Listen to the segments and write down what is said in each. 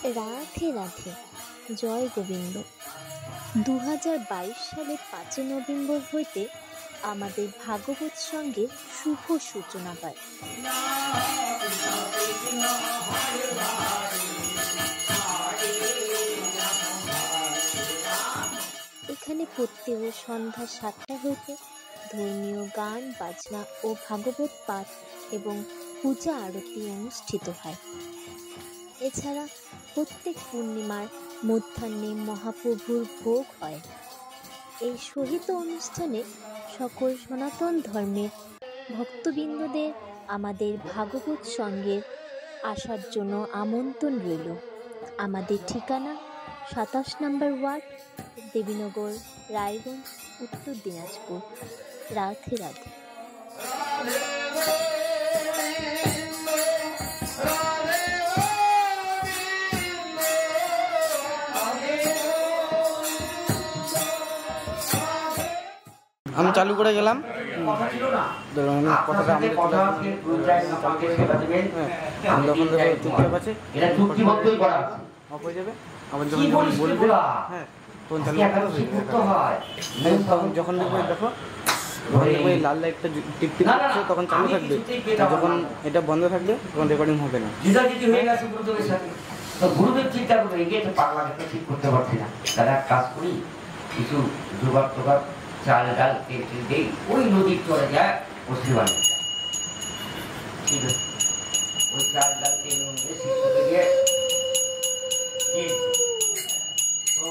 রাধে রাধে, জয় গোবিন্দ। 2022 সালের 5 নভেম্বর হইতে আমাদের ভাগবত সঙ্গের শুভ সূচনা হয়। এখানে প্রত্যেক সন্ধ্যা 7টা হইতে ধর্মীয় গান বাজনা ও ভাগবত পাঠ এবং পূজা আরতি অনুষ্ঠিত হয়। এছাড়া প্রত্যেক পূর্ণিমার মধ্যাহ্নে মহাপ্রভুর ভোগ হয়। এই সহিত অনুষ্ঠানে সকল সনাতন ধর্মের ভক্তবৃন্দদের আমাদের ভাগবত সঙ্গের আসার জন্য আমন্ত্রণ রইল। আমাদের ঠিকানা 27 নম্বর ওয়ার্ড, দেবীনগর, রায়গঞ্জ, উত্তর দিনাজপুর। রাধে রাধে। আমি চালু করে গেলাম, কথাটা আমি যখন অফ হয়ে যাবে, আবার যখন বলবে হ্যাঁ তখন চালু যখন দেখবে, দেখো ওই লাল লাইটটা টিপ টিপ করছে তখন চালু থাকবে, যখন এটা বন্ধ থাকবে তখন রেকর্ডিং হবে না। গুরুদেব চিন্তা করবে এই যে পাগলাকে ঠিক করতে পারছি না, তারা কাজ করি কিছু জোগাড় টোগাড় চাল ডাল তেল তেল দেই, ওই নদীর চলে যায় পশ্চিমবঙ্গে। ঠিক আছে, ওই চাল ডাল তেল শিষ্যকে দিয়ে তো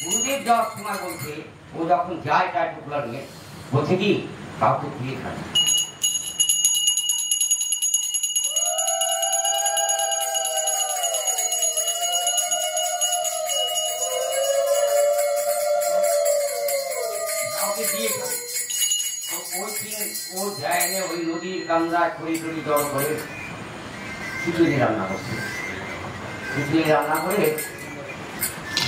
গুরুদেব যাওয়ার সময় বলছে, ও যখন যায় তার টুকরা নিয়ে বলছে কি কাউকে দিয়ে খায়। ওই নদীর কান্দা খড়ি টড়ি জল করে খিচুড়ি রান্না করছে। খিচুড়ি রান্না করে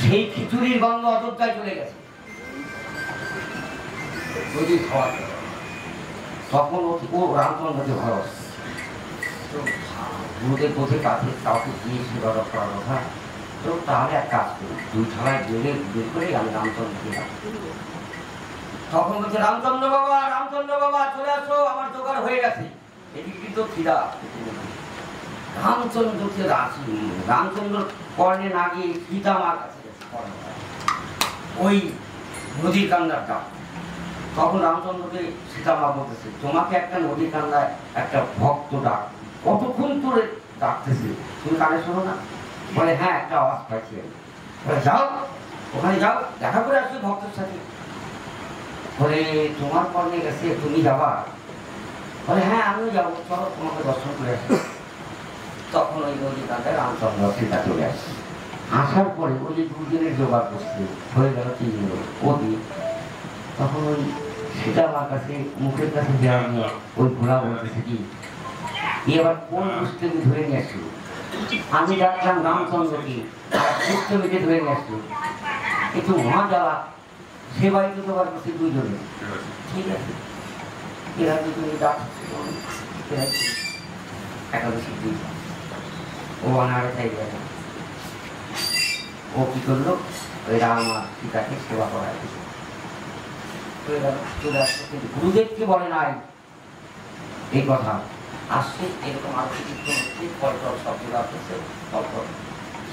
সেই খিচুড়ির গন্ধ অযোধ্যায় চলে গেছে নদীর খাওয়া। তখন ও রামচন্দ্রকে ভালোবাসে, গুরুদের পথে কাছে কাউকে দিয়েছিল করার কথা। তো তাহলে এক কাজ করি, দুই থালায় বের করে আমি রামচন্দ্রকে রাখি। তখন বলছে রামচন্দ্র বাবা চলে আসো, আমার জোগাড় হয়ে গেছে। এদিকে কিন্তু খিদা। রামচন্দ্রকে রামচন্দ্র কর্ণে না গিয়ে সীতা মার কাছে ওই নদীর কান্দার ডাক। তখন রামচন্দ্রকে সীতা মা বলতেছে, তোমাকে একটা নদীর কান্দায় একটা ভক্ত ডাক, কতক্ষণ ধরে ডাকতেছে, তুমি কানে শোনো না? বলে হ্যাঁ, একটা আওয়াজ পাইছি। যাও ওখানে যাও, দেখা করে আসবে ভক্তের সাথে। বলে তোমার কর্ণে গেছে, তুমি যাবা? বলে হ্যাঁ আমিও যাবো, চলো তোমাকে দর্শন করে আসি। তখন ওই নদী কান্দায় রামচন্দ্র সীতা চলে আসে। আসার পরে ওই যে 2 দিনের জোগাড় করছে, হয়ে গেল 3 দিন ওদি। তখন ওই সীতা মার কাছে মুখের কাছে দেওয়া নিয়ে ওই ঘোড়া বলতেছে কি এবার কোন পুস্তকে ধরে নিয়ে আসলো? আমি ডাকলাম রামচন্দ্রকে, পুস্তকে ধরে নিয়ে আসলো। কিন্তু মহা জ্বালা, সে বাড়িতে তো বার করছে 2 জনে। ঠিক আছে, এরা 2 জনে ডাকছে একাদশী দিন। ও অনারে চাই গেল, ও কি করলো, ওই রাম আর সীতাকে সেবা করায় দিল। গুরুদেবকে বলে নাই এই কথা, আসছে এরকম আরো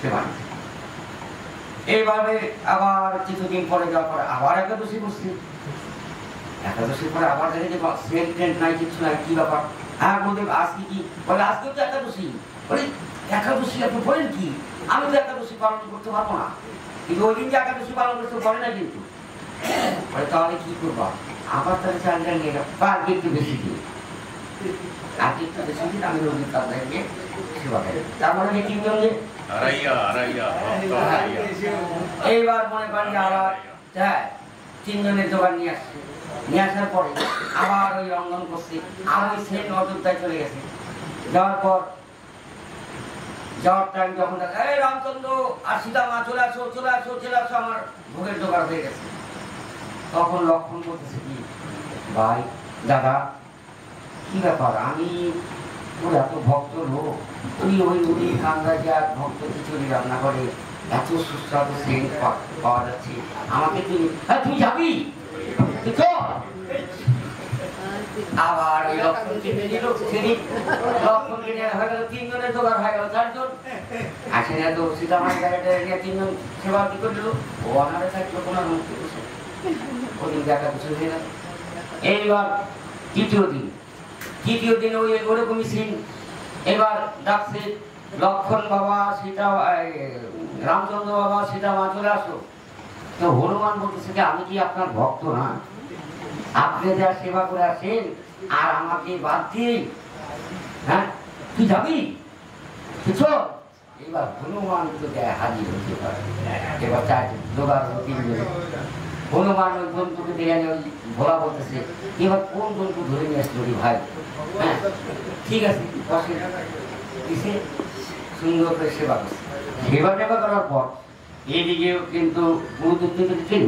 সেবা। এইভাবে আবার কিছুদিন পরে যাওয়ার পরে আবার একাদশী বসছে। একাদশীর পরে আবার দেখে যে সেন্ট নাই, কিছু নাই, কি ব্যাপার? হ্যাঁ গুরুদেব আজকে কি? বলে আজকেও তো একাদশী। বলে একাদশী আপনি বলেন কি? আমি তো একাদশী পালন করতে পারবো না, কিন্তু ওই দিন যে একাদশী পালন করতে পারে না কিন্তু। বলে তাহলে কি করবো? আবার তাহলে চালটা নিয়ে গেল, আগে একটু বেশি দিই, আগে একটু বেশি দিন আমি নদীর কান্দায় গিয়ে সেবা করি। তার মানে কি বললে এইবার মনে করেন আবার হ্যাঁ 3 জনের জোগাড় নিয়ে আসছে। নিয়ে আসার পরে আবার ওই রঙ্গন করছে, আর ওই সেন অযোধ্যায় চলে গেছে। যাওয়ার পর যাওয়ার টাইম যখন এই রামচন্দ্র আর সীতা মা চলে আসো চলে আসো চলে আসো, আমার ভোগের জোগাড় হয়ে গেছে। তখন লক্ষণ করতেছে কি ভাই দাদা কি ব্যাপার, আমি তোর এত ভক্ত লোক তুই ওই মুড়ির কান্দা যা ভক্ত খিচুড়ি রান্না করে এত সুস্বাদু সেন্ট পাওয়া যাচ্ছে, আমাকে তুই তুই যাবি তুই চল। আবার ওই লক্ষণকে নিয়ে নিল, লক্ষণকে নিয়ে হয়ে গেল 3 জনের জোগাড় হয়ে গেল 4 জন। আসে না তো সীতামার জায়গাটা নিয়ে 3 জন সেবা কি করল, ও অনারে থাকলো কোনো মুক্তি বসে ওদিন দেখা কিছু হয়ে গেল। এইবার তৃতীয় দিন ওই ওরকমই সিন। এবার ডাকছে লক্ষণ বাবা সীতা, রামচন্দ্র বাবা সীতা মা চলে আসো। তো হনুমান বলতেছে যে আমি কি আপনার ভক্ত না, আপনি যা সেবা করে আসেন আর আমাকে বাদ দিয়ে, হ্যাঁ তুই যাবি চল। এবার হনুমান তো হাজির হতে পারে। এবার চার জোগাড় 3 জন। হনুমান ওই জন্তুকে দিয়ে ভোলা বলতেছে এবার কোন জন্তু ধরে নিয়ে আসলো রে ভাই, হ্যাঁ ঠিক আছে বসে কিসে সুন্দর করে সেবা করছে। সেবা টেবা করার পর এদিকেও কিন্তু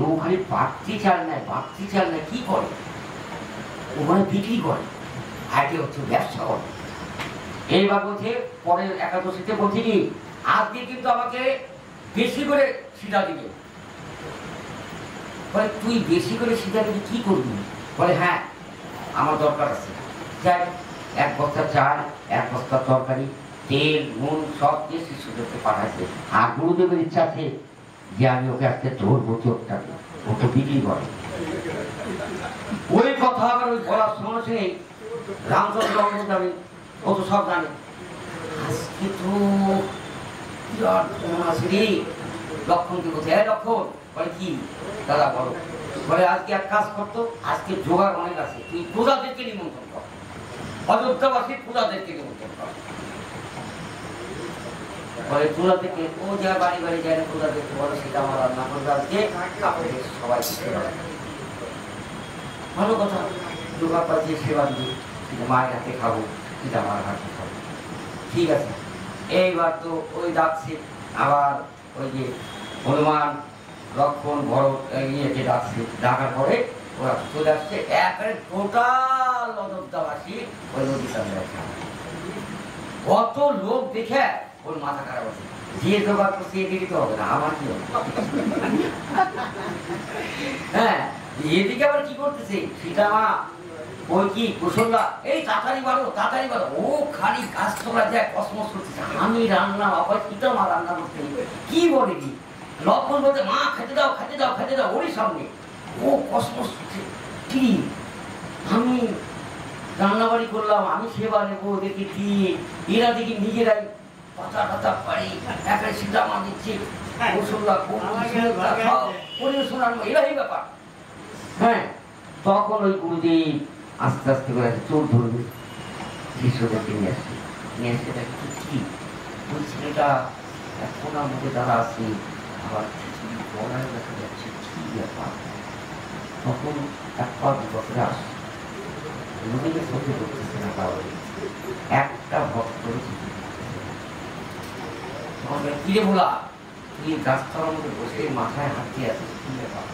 ও খালি বাড়তি চাল নেয়, কি করে ওখানে বিক্রি করে, আগে হচ্ছে ব্যবসা করে। এইবার বলছে পরের একাদশীতে বলছে কি আজকে কিন্তু আমাকে বেশি করে সিধা দিবে। বলে তুই বেশি করে সিধা দিবি কি করবি? বলে হ্যাঁ আমার দরকার আছে, যাই 1 বস্তা চাল, 1 বস্তা তরকারি, তেল নুন সব দিয়ে শিশুদেরকে পাঠাচ্ছে। আর গুরুদেবের ইচ্ছা আছে যে আমি ওকে আজকে ধরবো, চোখটাকে ওকে বিক্রি করে। ওই কথা আবার ওই বলার সঙ্গে সঙ্গে রামচন্দ্র জানে, ও তো সব জানে। আজকে তো লক্ষণকে বলছে লক্ষণ, বলে কি দাদা বলো? বলে আজকে এক কাজ করতো, আজকে জোগাড় অনেক আছে, তুই প্রজাদেরকে নিমন্ত্রণ কর, অযোধ্যাবাসীর প্রজাদেরকে নিমন্ত্রণ কর। বলে প্রজাদেরকে ও যা বাড়ি বাড়ি যায় না, প্রজাদেরকে বলে সেটা আমার রান্না করবে আজকে, আপনাদের সবাই ভালো কথা। জোগাড় পাচ্ছে সেবা দিয়ে মায়ের হাতে খাবো, সেটা আমার হাতে খাবো, ঠিক আছে। এইবার তো ওই ডাকছে আবার ওই যে হনুমান লক্ষণ ভরত ইয়েকে ডাকছে, ডাকার পরে ওরা চলে আসছে একেবারে টোটাল অযোধ্যাবাসী ওই নদী সামনে। কত লোক দেখে ওর মাথা খারাপ আছে, যে জোগাড় করছে এদিকে তো হবে না, আমার কি হবে? হ্যাঁ এদিকে আবার কি করতেছে সীতামা, ওই কি কুশল্যা এই তাড়াতাড়ি বাড়ো, ও খালি গাছ তোলা যায় কসমস করতেছে, আমি রান্না আবার সীতামা রান্না করতে কি বলে কি লক্ষণ বলতে মা খেতে দাও ওরই সামনে ও কসমস করছে, কি আমি রান্নাবাড়ি করলাম, আমি সেবা নেবো ওদেরকে দিয়ে, এরা দেখি নিজেরাই পাতা টাতা পাড়ি একা সীতামা দিচ্ছে, কুশল্যা পরিবেশনার এরাই ব্যাপার। হ্যাঁ তখন ওই গুরুদেব আস্তে আস্তে করে চোর ধরবে, শিষ্যদেরকে নিয়ে আসছে, কি ওই ছেলেটা এখন আমাদের দ্বারা আসছে, আবার বলার দেখা যাচ্ছে কি ব্যাপার। তখন 1-2 বছরে আসছে, নদীকে চোখে করতেছে না, তাহলে একটা ভক্ত কিরে বলা তুই গাছতলার মধ্যে বসে মাথায় হাত দিয়ে আছিস, কি ব্যাপার?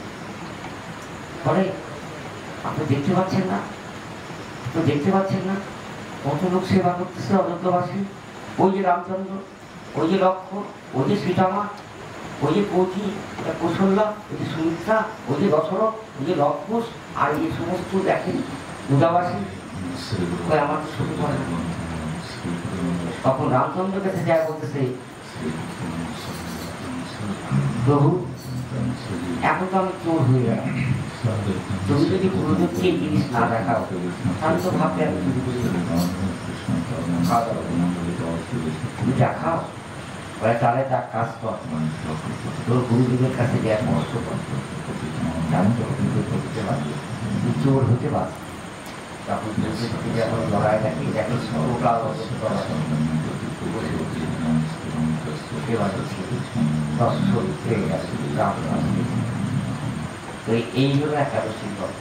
পরে আপনি দেখতে পাচ্ছেন না কত লোক সেবা করতেছে অযোধ্যাবাসী, ওই যে রামচন্দ্র, ওই যে লক্ষণ, ওই যে সীতামা, ওই যে কৌথি, কৌশল্যা, ওই যে সুমিত্রা, ওই যে দশরথ, ওই যে লক্ষণ, আর এই সমস্ত দেখেন পূজাবাসী, আমার তো শুরু করে। তখন রামচন্দ্রের কাছে যা বলতেছে প্রভু এখন তো আমি চোর হয়ে গেলাম, তুমি যদি গুরুদেবকে এই জিনিস না দেখাও তাহলে তো ভাববে আমি চুরি করি, তুমি দেখাও। বলে তাহলে তার কাজ কর, তোর গুরুদেবের কাছে দেওয়ার কষ্ট কর, আমি তো করতে পারবি, তুই চোর হতে পারবি। তখন যখন লড়াই দেখি দেখি এই হলো একাদশী ব্রত।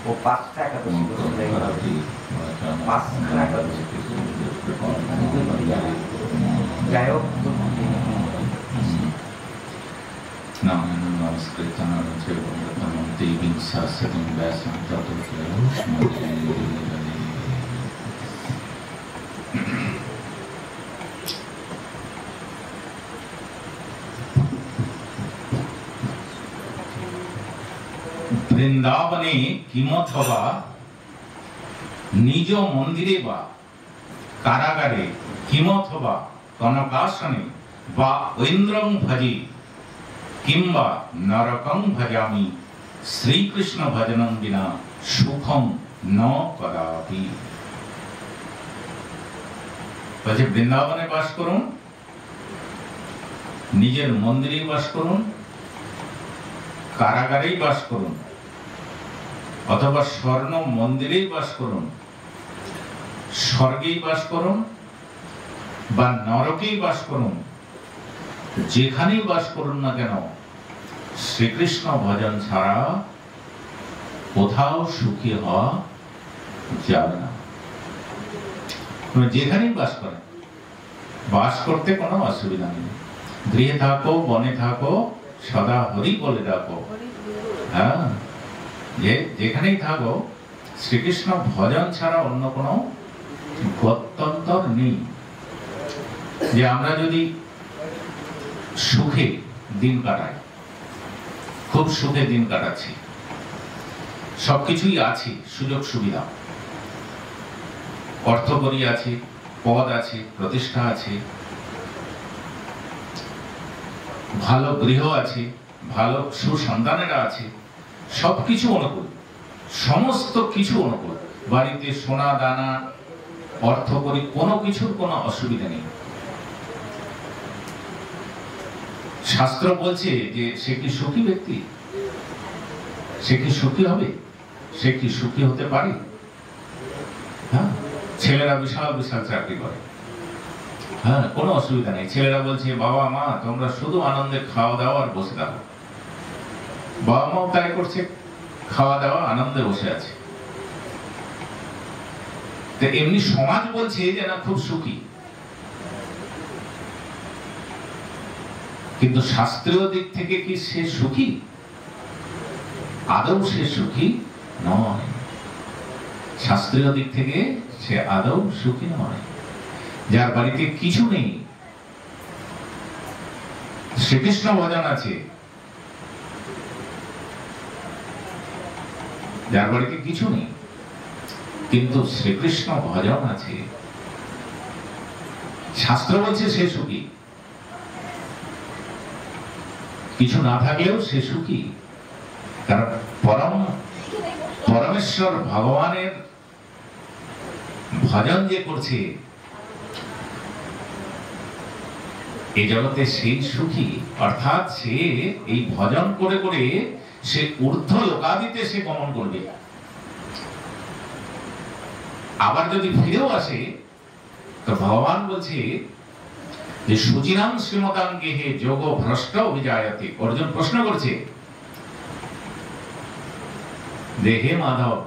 ও 5টা একাদশী যাই হোক বৃন্দাবনে কিমথবা নিজ মন্দিরে বা কারাগারে কিমথবা কনকাসনে বা ঐন্দ্রং ভজি কিংবা নরকং ভজামি শ্রীকৃষ্ণ ভজনং বিনা সুখং ন কদাপি। বলছে বৃন্দাবনে বাস করুন, নিজের মন্দিরে বাস করুন, কারাগারেই বাস করুন, অথবা স্বর্ণ মন্দিরেই বাস করুন, স্বর্গেই বাস করুন বা নরকেই বাস করুন, যেখানেই বাস করুন না কেন শ্রীকৃষ্ণ ভজন ছাড়া কোথাও সুখী হওয়া যাবে না। যেখানেই বাস করেন, বাস করতে কোনো অসুবিধা নেই। গৃহে থাকো, বনে থাকো, সদা হরি বলে ডাকো। হ্যাঁ, যেখানেই থাকো শ্রীকৃষ্ণ ভজন ছাড়া অন্য কোনো গত্যন্তর নেই। যে আমরা যদি সুখে দিন কাটাই, খুব সুখে দিন কাটাচ্ছি, সবকিছুই আছে, সুযোগ সুবিধা, অর্থকরী আছে, পদ আছে, প্রতিষ্ঠা আছে, ভালো গৃহ আছে, ভালো সুসন্তানেরা আছে, সবকিছু অনুকূল, সমস্ত কিছু অনুকূল, বাড়িতে সোনা দানা অর্থকরী কোনো কিছুর কোনো অসুবিধা নেই। শাস্ত্র বলছে যে সে কি সুখী ব্যক্তি? সে কি সুখী হবে? সে কি সুখী হতে পারে? হ্যাঁ, ছেলেরা বিশাল বিশাল চাকরি করে, হ্যাঁ, কোনো অসুবিধা নেই। ছেলেরা বলছে বাবা মা তোমরা শুধু আনন্দে খাওয়া দাওয়া আর বসে থাকো। বাবা মাও তাই করছে, খাওয়া দাওয়া আনন্দে বসে আছে। তো এমনি সমাজ বলছে যে না খুব সুখী, কিন্তু শাস্ত্রীয় দিক থেকে কি সে সুখী? আদৌ সে সুখী নয়। শাস্ত্রীয় দিক থেকে সে আদৌ সুখী নয়। যার বাড়িতে কিছু নেই, শ্রীকৃষ্ণ ভজন আছে, যার বাড়িতে কিছু নেই কিন্তু শ্রীকৃষ্ণ ভজন আছে, শাস্ত্র বলছে সে সুখী। কিছু না থাকলেও সে সুখী, কারণ পরমেশ্বর ভগবানের ভজন যে করছে এই জগতে সেই সুখী। অর্থাৎ সে এই ভজন করে করে সে ঊর্ধ্ব লোকাদিতে সে গমন করবে। আবার যদি ফিরেও আসে তো ভগবান বলছে যে সুচিনাম শ্রীমতাং গেহে যোগ ভ্রষ্ট অভিজায়তে। অর্জুন প্রশ্ন করছে যে হে মাধব,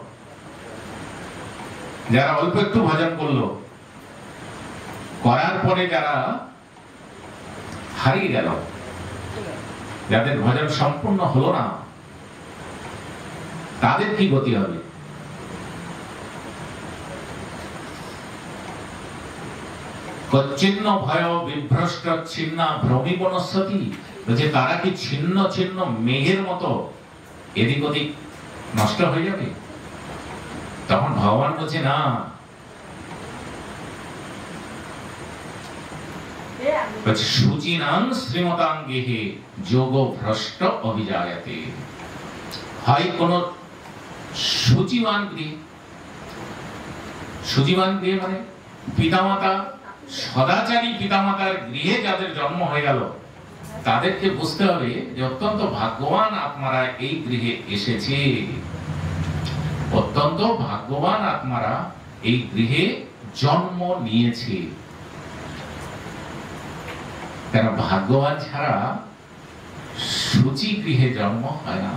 যারা অল্প একটু ভজন করলো, করার পরে যারা হারিয়ে গেল, যাদের ভজন সম্পূর্ণ হলো না, তাদের কি গতি হবে? কচ্ছিন্ন ভয় বিভ্রষ্ট ছিন্না ভ্রমি বনস্পতি। বলছে তারা কি ছিন্ন ছিন্ন মেঘের মতো এদিক ওদিক নষ্ট হয়ে যাবে? তখন ভগবান বলছে না, সুচিনাং শ্রীমতাং গেহে যোগ ভ্রষ্ট অভিজায়তে। হয় কোন সুচিমান গৃহে, সুচিমান গৃহে মানে পিতামাতা, সদাচারী পিতামাতার গৃহে যাদের জন্ম হয়ে গেল, তাদেরকে বুঝতে হবে যে অত্যন্ত ভাগ্যবান আত্মারা এই গৃহে এসেছে, অত্যন্ত ভাগ্যবান আত্মারা এই গৃহে জন্ম নিয়েছে। কেন ভাগ্যবান ছাড়া সুচি গৃহে জন্ম হয় না।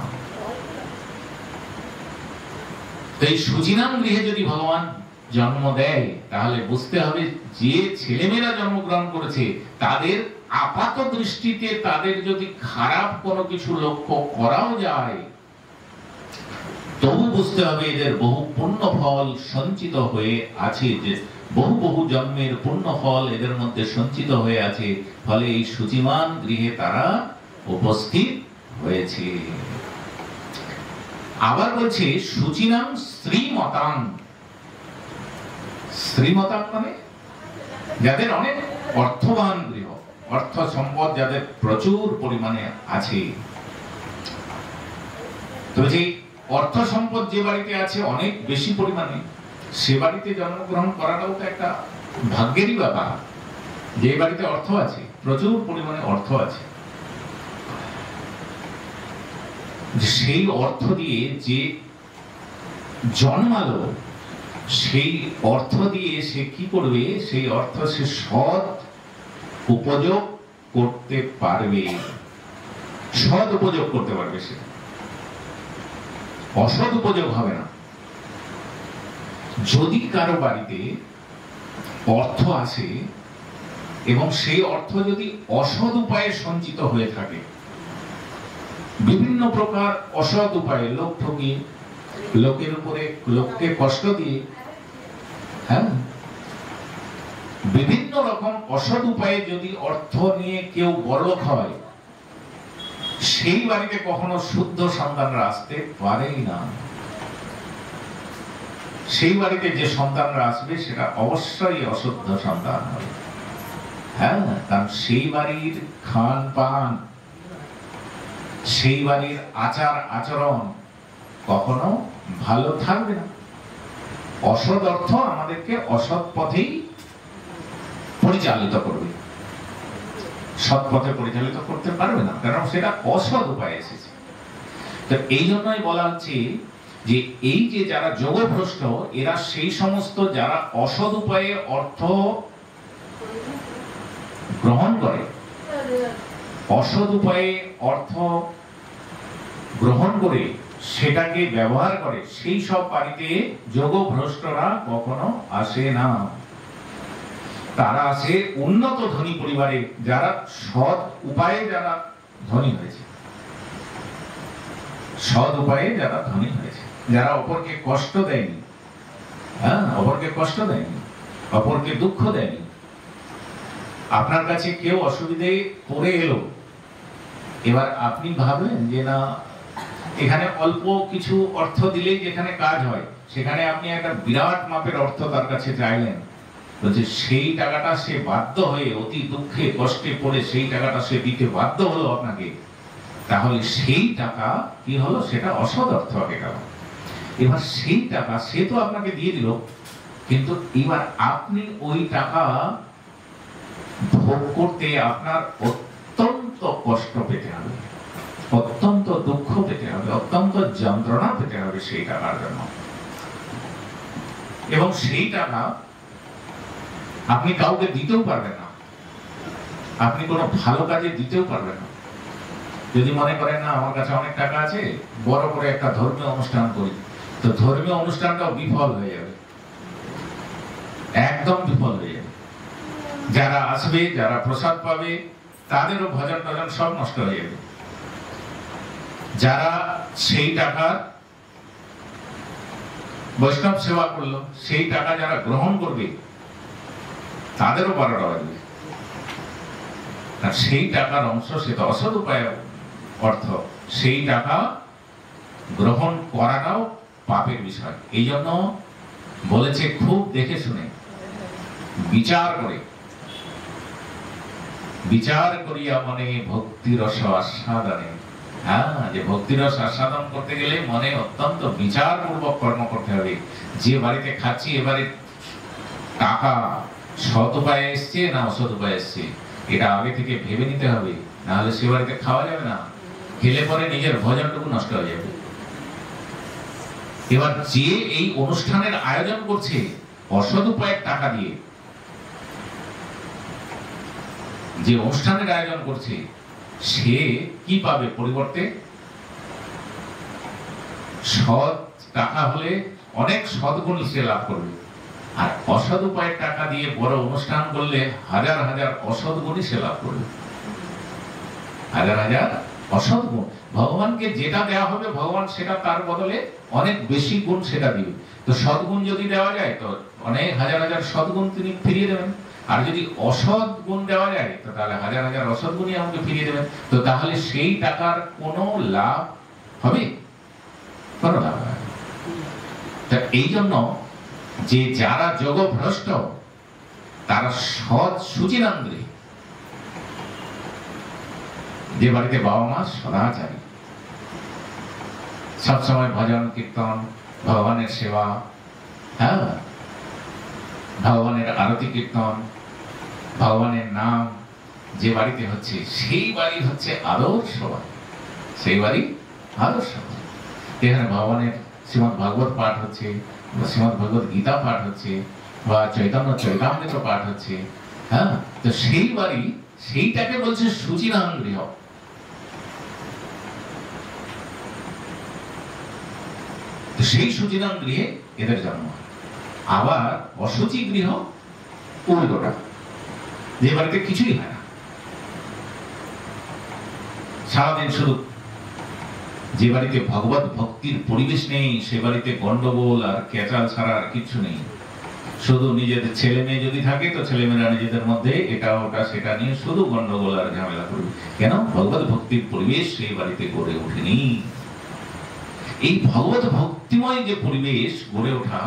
এই সুচিনাম গৃহে যদি ভগবান জন্ম দেয় তাহলে বুঝতে হবে যে ছেলেমেয়েরা জন্মগ্রহণ করেছে তাদের আপাত দৃষ্টিতে তাদের যদি খারাপ কোনো কিছু লক্ষ্য করাও যায়, তবু বুঝতে হবে এদের বহু পুণ্য ফল সঞ্চিত হয়ে আছে, যে বহু বহু জন্মের পুণ্য ফল এদের মধ্যে সঞ্চিত হয়ে আছে, ফলে এই সুচিমান গৃহে তারা উপস্থিত হয়েছে। আবার বলছে শুচিনাম শ্রীমতাং। শ্রীমতাং মানে যাদের অনেক অর্থবান গৃহ, অর্থ সম্পদ যাদের প্রচুর পরিমাণে আছে। তো যে অর্থ সম্পদ যে বাড়িতে আছে অনেক বেশি পরিমাণে, সে বাড়িতে জন্মগ্রহণ করাটাও তো একটা ভাগ্যেরই ব্যাপার। যে বাড়িতে অর্থ আছে, প্রচুর পরিমাণে অর্থ আছে, সেই অর্থ দিয়ে যে জন্মালো, সেই অর্থ দিয়ে সে কি করবে? সেই অর্থ সে সৎ উপযোগ করতে পারবে, সৎ উপযোগ করতে পারবে, সে অসৎ উপযোগ হবে না। যদি কারো বাড়িতে অর্থ আসে এবং সেই অর্থ যদি অসৎ উপায়ে সঞ্চিত হয়ে থাকে, বিভিন্ন প্রকার অসৎ উপায়ে, লোক ঠকিয়ে, লোকের উপরে লোককে কষ্ট দিয়ে, হ্যাঁ, বিভিন্ন রকম অসৎ উপায়ে যদি অর্থ নিয়ে কেউ বড়লোক হয়, সেই বাড়িতে কখনো শুদ্ধ সন্তানরা আসতে পারেই না। সেই বাড়িতে যে সন্তানরা আসবে সেটা অবশ্যই অশুদ্ধ সন্তান হবে। হ্যাঁ, কারণ সেই বাড়ির খান পান, সেই বাড়ির আচার আচরণ কখনো ভালো থাকবে না। অসৎ অর্থ আমাদেরকে অসৎ পথেই পরিচালিত করবে, সৎ পথে পরিচালিত করতে পারবে না, কারণ সেটা অসৎ উপায়ে এসেছে। তো এই জন্যই বলা হচ্ছে যে এই যে যারা যোগভ্রষ্ট, এরা সেই সমস্ত যারা অসৎ উপায়ে অর্থ গ্রহণ করে, অসৎ উপায়ে অর্থ গ্রহণ করে সেটাকে ব্যবহার করে, সেই সব বাড়িতে যোগভ্রষ্টরা কখনো আসে না। তারা আসে উন্নত ধনী পরিবারে, যারা সৎ উপায়ে যারা ধনী হয়েছে, সৎ উপায়ে যারা ধনী হয়েছে, যারা অপরকে কষ্ট দেয়নি, হ্যাঁ, অপরকে কষ্ট দেয়নি, অপরকে দুঃখ দেয়নি। আপনার কাছে কেউ অসুবিধে পড়ে এলো, এবার আপনি ভাবলেন যে না, এখানে অল্প কিছু অর্থ দিলেই যেখানে কাজ হয়, সেখানে আপনি একটা বিরাট মাপের অর্থ তার কাছে চাইলেন, বলছে সেই টাকাটা সে বাধ্য হয়ে অতি দুঃখে কষ্টে পড়ে সেই টাকাটা সে দিতে বাধ্য হলো আপনাকে, তাহলে সেই টাকা কি হলো? সেটা অসৎ অর্থ হয়ে গেল। এবার সেই টাকা সে তো আপনাকে দিয়ে দিল, কিন্তু এবার আপনি ওই টাকা ভোগ করতে আপনার অত্যন্ত কষ্ট পেতে হবে, অত্যন্ত দুঃখ পেতে হবে, অত্যন্ত যন্ত্রণা পেতে হবে সেই টাকার জন্য। এবং সেই টাকা আপনি কাউকে দিতেও পারবেন না, আপনি কোনো ভালো কাজে দিতেও পারবেন না। যদি মনে করেন না আমার কাছে অনেক টাকা আছে, বড় করে একটা ধর্মীয় অনুষ্ঠান করি, তো ধর্মীয় অনুষ্ঠানটাও বিফল হয়ে যাবে, একদম বিফল হয়ে যাবে। যারা আসবে, যারা প্রসাদ পাবে, তাদেরও ভজন টজন সব নষ্ট হয়ে যাবে। যারা সেই টাকা বৈষ্ণব সেবা করলো, সেই টাকা যারা গ্রহণ করবে, তাদেরও 12টা বাজবে। আর সেই টাকার অংশ, সেটা অসৎ উপায়ে অর্থ, সেই টাকা গ্রহণ করাটাও পাপের বিষয়। এই জন্য বলেছে খুব দেখে শুনে বিচার করে, বিচার করিয়া মনে ভক্তি রস আস্বাদনে। হ্যাঁ, যে ভক্তি রস আস্বাদন করতে গেলে মনে অত্যন্ত বিচার পূর্বক কর্ম করতে হবে। যে বাড়িতে খাচ্ছি, এবারে টাকা সৎ উপায়ে এসছে না অসৎ উপায়ে এসছে, এটা আগে থেকে ভেবে নিতে হবে, না হলে সে বাড়িতে খাওয়া যাবে না, খেলে পরে নিজের ভোজনটুকু নষ্ট হয়ে যাবে। এবার যে এই অনুষ্ঠানের আয়োজন করছে অসৎ উপায়ের টাকা দিয়ে, যে অনুষ্ঠানের আয়োজন করছে, সে কি পাবে পরিবর্তে? সৎ টাকা হলে অনেক সদ্গুণ সে লাভ করবে, আর অসৎ উপায়ের টাকা দিয়ে বড় অনুষ্ঠান করলে হাজার হাজার অসৎ গুণই সে লাভ করবে, হাজার হাজার অসৎ গুণ। ভগবানকে যেটা দেওয়া হবে, ভগবান সেটা তার বদলে অনেক বেশি গুণ সেটা দিবে। তো সদ্গুণ যদি দেওয়া যায়, তো অনেক হাজার হাজার সদ্গুণ তিনি ফিরিয়ে দেবেন। আর যদি অসৎ গুণ দেওয়া যায়, তো তাহলে হাজার হাজার অসৎ গুণই আমাকে ফিরিয়ে দেবেন। তো তাহলে সেই টাকার কোনো লাভ হবে? কোনো লাভ হয় না। তা এই জন্য যে যারা যোগভ্রষ্ট তারা সৎ সুচিরান্দ্রী, যে বাড়িতে বাবা মা সদাচারী, সবসময় ভজন কীর্তন, ভগবানের সেবা, হ্যাঁ, ভগবানের আরতি কীর্তন, ভগবানের নাম যে বাড়িতে হচ্ছে সেই বাড়ি হচ্ছে আদর্শ বাড়ি, সেই বাড়ি আদর্শ বাড়ি। এখানে ভগবানের শ্রীমদ্ ভাগবত পাঠ হচ্ছে, শ্রীমদ্ ভগবত গীতা পাঠ হচ্ছে, বা চৈতন্য চৈতামৃত পাঠ হচ্ছে, হ্যাঁ, তো সেই বাড়ি, সেইটাকে বলছে সুচিরাম গৃহ। সেই সুচিরাম গৃহে এদের জন্ম হয়। আবার অসুচি গৃহ উল্টোটা, যে বাড়িতে কিছুই হয় না, সারাদিন শুধু, যে বাড়িতে ভগবত ভক্তির পরিবেশ নেই সে বাড়িতে গন্ডগোল আর কেচাল ছাড়া আর কিছু নেই। শুধু নিজেদের ছেলে মেয়ে যদি থাকে তো ছেলেমেয়েরা নিজেদের মধ্যে এটা ওটা সেটা নিয়ে শুধু গন্ডগোল আর ঝামেলা করবে। কেন? ভগবত ভক্তির পরিবেশ সেই বাড়িতে গড়ে ওঠেনি। এই ভগবত ভক্তিময় যে পরিবেশ গড়ে ওঠা,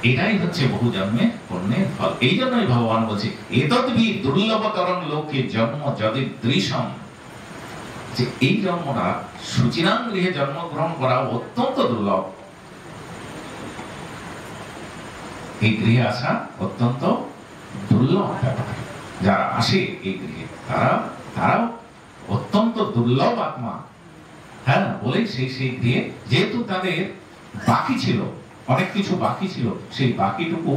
এটাই হচ্ছে বহু জন্মে পুণ্যের ফল। এই জন্যই ভগবান বলছে এতদ্ভি দুর্লভতরং লোকে জন্ম যদি দৃশ্যম, যে এই জন্মটা সুচিরাম গৃহে জন্মগ্রহণ করা অত্যন্ত দুর্লভ। এই গৃহে আসা অত্যন্ত দুর্লভ ব্যাপার। যারা আসে এই গৃহে তারা অত্যন্ত দুর্লভ আত্মা, হ্যাঁ, বলে সেই গৃহে, যেহেতু তাদের বাকি ছিল, অনেক কিছু বাকি ছিল, সেই বাকিটুকু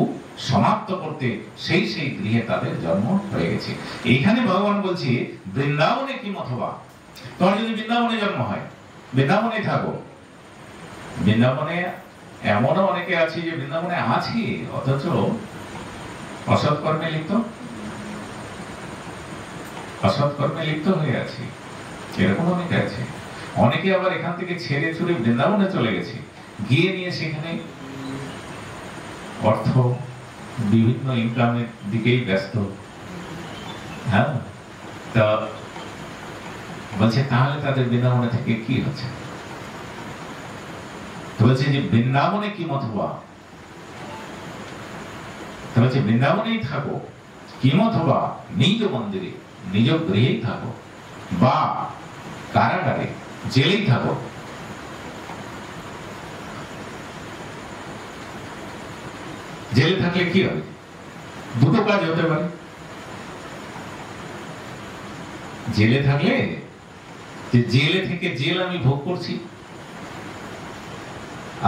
সমাপ্ত করতে সেই গৃহে তাদের জন্ম হয়ে গেছে। এইখানে ভগবান বলছে বৃন্দাবনে কি অথবা, তোমার যদি বৃন্দাবনে জন্ম হয়, বৃন্দাবনে থাকো। বৃন্দাবনে এমনও অনেকে আছে যে বৃন্দাবনে আছে অথচ অসৎকর্মে লিপ্ত হয়ে আছে, এরকম অনেকে আছে। অনেকে আবার এখান থেকে ছেড়ে ছুড়ে বৃন্দাবনে চলে গেছে, গিয়ে নিয়ে সেখানে অর্থ, বিভিন্ন ইনকামের দিকেই ব্যস্ত। হ্যাঁ, তা বলছে তাহলে তাদের বৃন্দাবনে থেকে কি হচ্ছে? বলছে যে বৃন্দাবনে কি মতবা, বলছে বৃন্দাবনেই থাকো, কি মতবা নিজ মন্দিরে, নিজ গৃহেই থাকো, বা কারাগারে, জেলেই থাকো। জেলে থাকলে কি হবে? দুটো কাজ হতে পারে। জেলে থাকলে যে জেলে থেকে জেল আমি ভোগ করছি,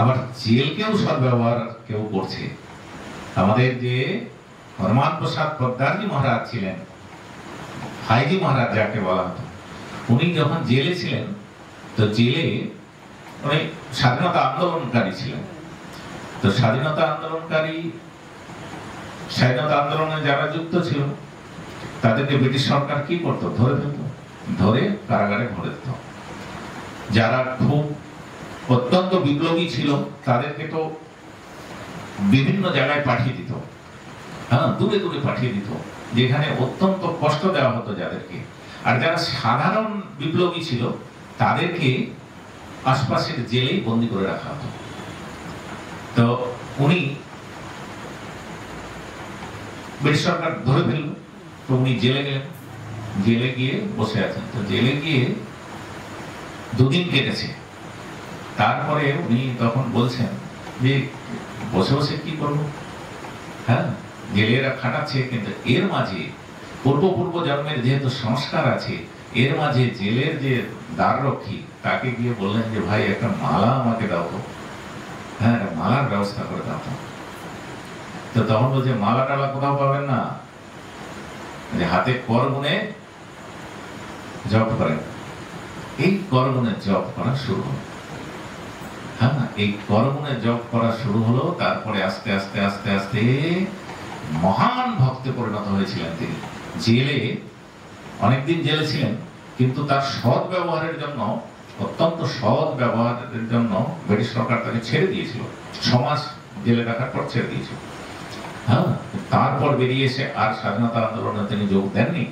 আবার জেলকেও সদ্ব্যবহার কেউ করছে। আমাদের যে হনুমান প্রসাদ পোদ্দারজি মহারাজ ছিলেন, ভাইজি মহারাজ যাকে বলা হতো, উনি যখন জেলে ছিলেন তো জেলে উনি স্বাধীনতা আন্দোলনকারী ছিলেন। তো স্বাধীনতা আন্দোলনে যারা যুক্ত ছিল তাদেরকে ব্রিটিশ সরকার কি করতো? ধরে ফেলত, ধরে কারাগারে ভরে দিত। যারা খুব অত্যন্ত বিপ্লবী ছিল তাদেরকে তো বিভিন্ন জায়গায় পাঠিয়ে দিত, হ্যাঁ, দূরে দূরে পাঠিয়ে দিত, যেখানে অত্যন্ত কষ্ট দেওয়া হতো যাদেরকে। আর যারা সাধারণ বিপ্লবী ছিল তাদেরকে আশপাশের জেলেই বন্দী করে রাখা হতো। তো উনি, ব্রিটিশ সরকার ধরে ফেলল, তো উনি জেলে গেলেন, জেলে গিয়ে বসে আছেন। তো জেলে গিয়ে দুদিন কেটেছে। তারপরে উনি তখন বলছেন যে বসে বসে কি করবো, হ্যাঁ, জেলেরা খাটাচ্ছে, কিন্তু এর মাঝে পূর্ব জন্মের যেহেতু সংস্কার আছে, এর মাঝে জেলের যে দ্বাররক্ষী তাকে গিয়ে বললেন যে ভাই একটা মালা আমাকে দাও তো, হ্যাঁ, মালার ব্যবস্থা করে দাও তো। তো তখন বলছে মালা টালা কোথাও পাবেন না, যে হাতে কর গুনে জপ করেন। এই কর গুনে জপ করা শুরু হলো, হ্যাঁ, এই কর গুনে জপ করা শুরু হলো। তারপরে আস্তে আস্তে আস্তে আস্তে মহান ভক্তে পরিণত হয়েছিলেন তিনি। জেলে অনেকদিন জেলে ছিলেন, কিন্তু তার সৎ ব্যবহারের জন্য, অত্যন্ত সৎ ব্যবহারের জন্য ব্রিটিশ সরকার তাকে ছেড়ে দিয়েছিল। 6 মাস জেলে রাখার পর ছেড়ে দিয়েছিল। হ্যাঁ, তারপর বেরিয়ে এসে আর স্বাধীনতা আন্দোলনে তিনি যোগ দেননি।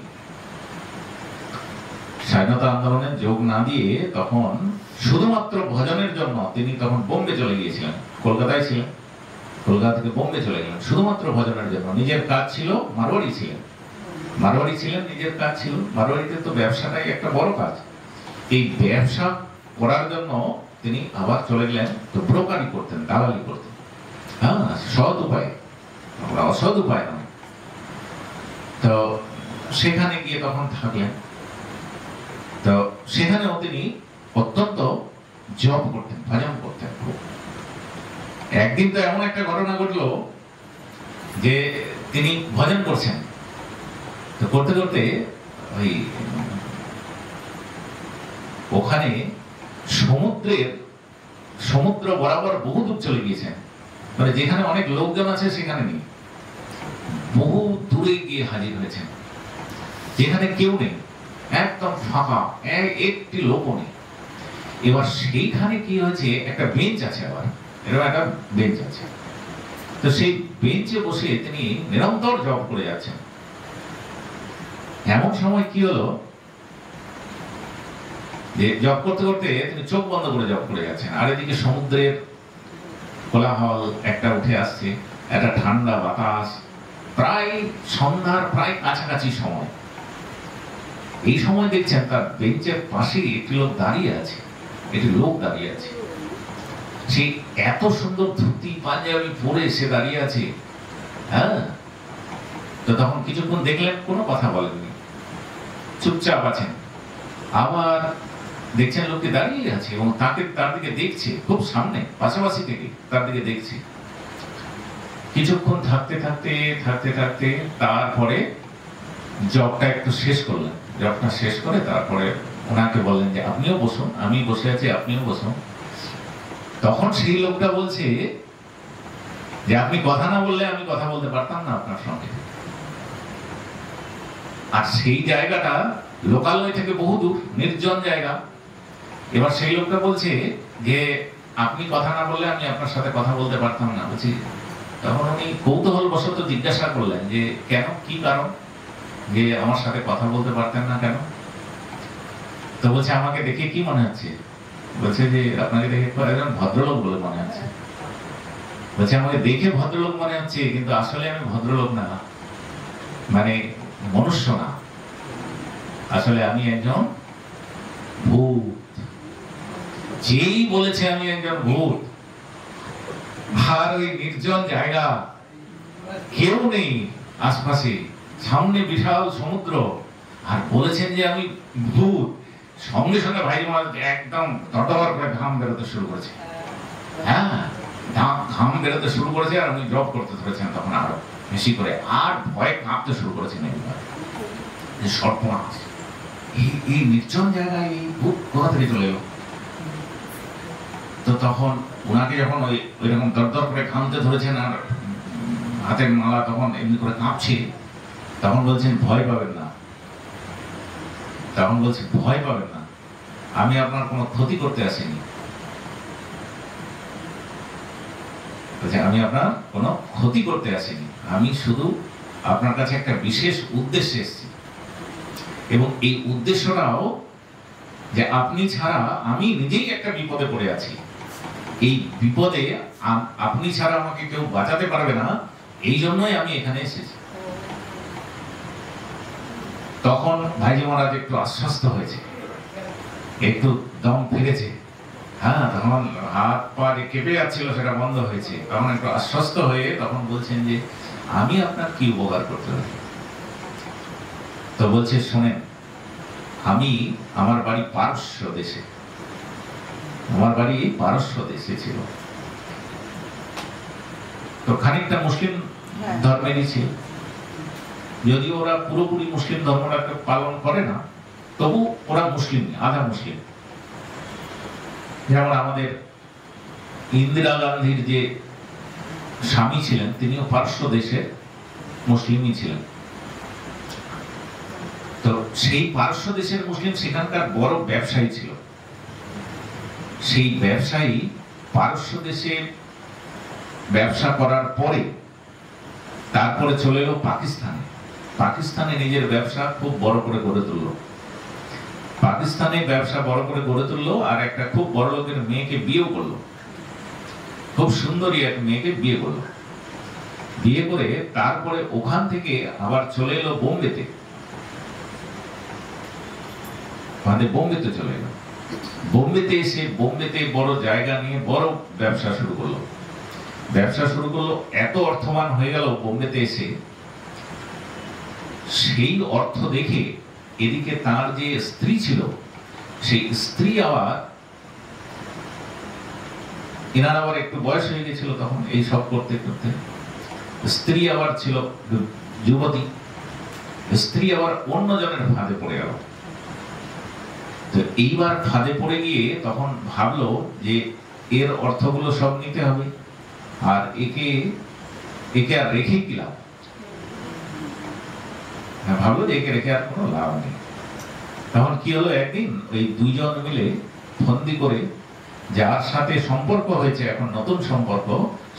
স্বাধীনতা আন্দোলনে যোগ না দিয়ে তখন শুধুমাত্র ভজনের জন্য তিনি তখন বোম্বে চলে গিয়েছিলেন। কলকাতায় ছিলেন, কলকাতা থেকে বোম্বে চলে গেলেন শুধুমাত্র ভজনের জন্য। নিজের কাজ ছিল, মারোয়ারি ছিলেন, নিজের কাজ ছিল। মারোয়ারিতে তো ব্যবসাটাই একটা বড় কাজ। এই ব্যবসা করার জন্য তিনি আবার চলে গেলেন, তো ব্রোকারি করতেন, দালালি করতেন। হ্যাঁ, সৎ উপায়, অসৎ উপায় নয়। তো সেখানে গিয়ে তখন থাকলেন। তো সেখানেও তিনি অত্যন্ত জপ করতেন, ভজন করতেন খুব। একদিন তো এমন একটা ঘটনা ঘটলো যে তিনি ভজন করছেন, তো করতে করতে ওই ওখানে সমুদ্র বরাবর বহু দূর চলে গিয়েছেন, মানে যেখানে অনেক লোকজন আছে সেখানে নেই, বহু দূরে গিয়ে হাজির হয়েছেন, যেখানে কেউ নেই, একদম ফাঁকা, একটি লোকও নেই। এবার সেইখানে কি হয়েছে, একটা বেঞ্চ আছে, আবার এরকম একটা বেঞ্চ আছে। তো সেই বেঞ্চে বসে তিনি নিরন্তর জপ করে যাচ্ছেন। এমন সময় কি হলো যে জপ করতে করতে তিনি চোখ বন্ধ করে জপ করে যাচ্ছেন, আর এদিকে সমুদ্রের কোলাহল একটা উঠে আসছে, একটা ঠান্ডা বাতাস, প্রায় সন্ধ্যার প্রায় কাছাকাছি সময়। এই সময় দেখছেন তার বেঞ্চের পাশে একটি লোক দাঁড়িয়ে আছে, সে এত সুন্দর ধুতি পাঞ্জাবি পরে সে দাঁড়িয়ে আছে। হ্যাঁ, তো তখন কিছুক্ষণ দেখলেন, কোনো কথা বলেননি, চুপচাপ আছেন। আবার দেখছেন লোকটি দাঁড়িয়ে আছে এবং তার দিকে দেখছে, খুব সামনে, পাশাপাশি থেকে তার দিকে দেখছে। কিছুক্ষণ থাকতে থাকতে তারপরে জবটা একটু শেষ করলেন। জবটা শেষ করে তারপরে ওনাকে বললেন যে আপনিও বসুন, আমি বসে আছি, আপনিও বসুন। তখন সেই লোকটা বলছে যে আপনি কথা না বললে আমি কথা বলতে পারতাম না আপনার সঙ্গে। আর সেই জায়গাটা লোকালয় থেকে বহু দূর, নির্জন জায়গা। এবার সেই লোকটা বলছে যে আপনি কথা না বললে আমি আপনার সাথে কথা বলতে পারতাম না। বলছি, তখন উনি কৌতূহল বশত জিজ্ঞাসা করলেন যে কেন, কি কারণ, যে আমার সাথে কথা বলতে পারতেন না কেন? তো বলছে আমাকে দেখে কি মনে হচ্ছে? বলছে যে আপনাকে দেখে একজন ভদ্রলোক বলে মনে হচ্ছে। বলছে আমাকে দেখে ভদ্রলোক মনে হচ্ছে, কিন্তু আসলে আমি ভদ্রলোক না, মানে মনুষ্য না, আসলে আমি একজন ভূত। যেই বলেছে আমি একজন ভূত, আর ওই নির্জন জায়গা, কেউ নেই আশপাশে, সামনে বিশাল সমুদ্র, আর বলেছেন যে আমি ভূত, সঙ্গে সঙ্গে ভাই মহারাজ একদম তটবর করে ঘাম বেরোতে শুরু করেছে। হ্যাঁ, ঘাম বেরোতে শুরু করেছে, আর উনি জব করতে ধরেছেন তখন আরো বেশি করে, আর ভয়ে কাঁপতে শুরু করেছেন। সর্বনাশ, এই নির্জন জায়গায় এই ভূত কোথা থেকে চলে এলো? তো তখন ওনাকে যখন ওই রকম দরদর করে ঘামতে ধরেছেন, আর হাতের মালা তখন এমনি করে কাঁপছে, তখন বলছেন ভয় পাবেন না। তখন বলছে ভয় পাবেন না, আমি আপনার কোনো ক্ষতি করতে আসিনি। আমি আপনার কোনো ক্ষতি করতে আসিনি, আমি শুধু আপনার কাছে একটা বিশেষ উদ্দেশ্যে এসেছি। এবং এই উদ্দেশ্যটাও যে আপনি ছাড়া আমি নিজেই একটা বিপদে পড়ে আছি, এই বিপদে আপনি ছাড়া আমাকে কেউ বাঁচাতে পারবে না, এই জন্যই আমি এখানে এসেছি। তখন ভাইজি মহারাজ একটু আশ্বস্ত হয়েছে, একটু দম ফিরেছে। হ্যাঁ, তখন হাত পা কেঁপে যাচ্ছিল, সেটা বন্ধ হয়েছে। তখন একটু আশ্বস্ত হয়ে তখন বলছেন যে আমি আপনার কি উপকার করতে পারি? তো বলছে শোনেন, আমি আমার বাড়ি পারস্য দেশে, আমার বাড়ি পারস্য দেশে ছিল। তো খানিকটা মুসলিম ধর্মেরই ছিল, যদিও ওরা পুরোপুরি মুসলিম ধর্মটাকে পালন করে না, তবু ওরা মুসলিম, আধা মুসলিম। যেমন আমাদের ইন্দিরা গান্ধীর যে স্বামী ছিলেন, তিনিও পারস্য দেশের মুসলিমই ছিলেন। তো সেই পারস্য দেশের মুসলিম সেখানকার বড় ব্যবসায়ী ছিল। সেই ব্যবসায়ী পারস্য দেশে ব্যবসা করার পরে তারপরে চলে এলো পাকিস্তানে। পাকিস্তানে নিজের ব্যবসা খুব বড় করে গড়ে তুলল। পাকিস্তানে ব্যবসা বড় করে গড়ে তুললো, আর একটা খুব বড় লোকের মেয়েকে বিয়েও করলো, খুব সুন্দরী এক মেয়েকে বিয়ে করলো। বিয়ে করে তারপরে ওখান থেকে আবার চলে এলো বোম্বেতে, বোম্বেতে চলে এলো। বোম্বেতে এসে বোম্বেতে বড় জায়গা নিয়ে বড় ব্যবসা শুরু করলো। ব্যবসা শুরু করলো, এত অর্থবান হয়ে গেল বোম্বেতে এসে। সেই অর্থ দেখে এদিকে তার যে স্ত্রী ছিল, সেই স্ত্রী আবার, এনার আবার একটু বয়স হয়ে গেছিল তখন এই সব করতে করতে। স্ত্রী আবার ছিল যুবতী, স্ত্রী আবার অন্যজনের ফাঁদে পড়ে গেল। তো এইবার ফাঁদে পড়ে গিয়ে তখন ভাবলো যে এর অর্থগুলো সব নিতে হবে, আর একে আর রেখে কি লাভ। ভাবলো যে একে রেখে আর কোনো লাভ নেই। তখন কি হলো, একদিন ওই দুইজন মিলে ফন্দি করে, যার সাথে সম্পর্ক হয়েছে এখন নতুন সম্পর্ক,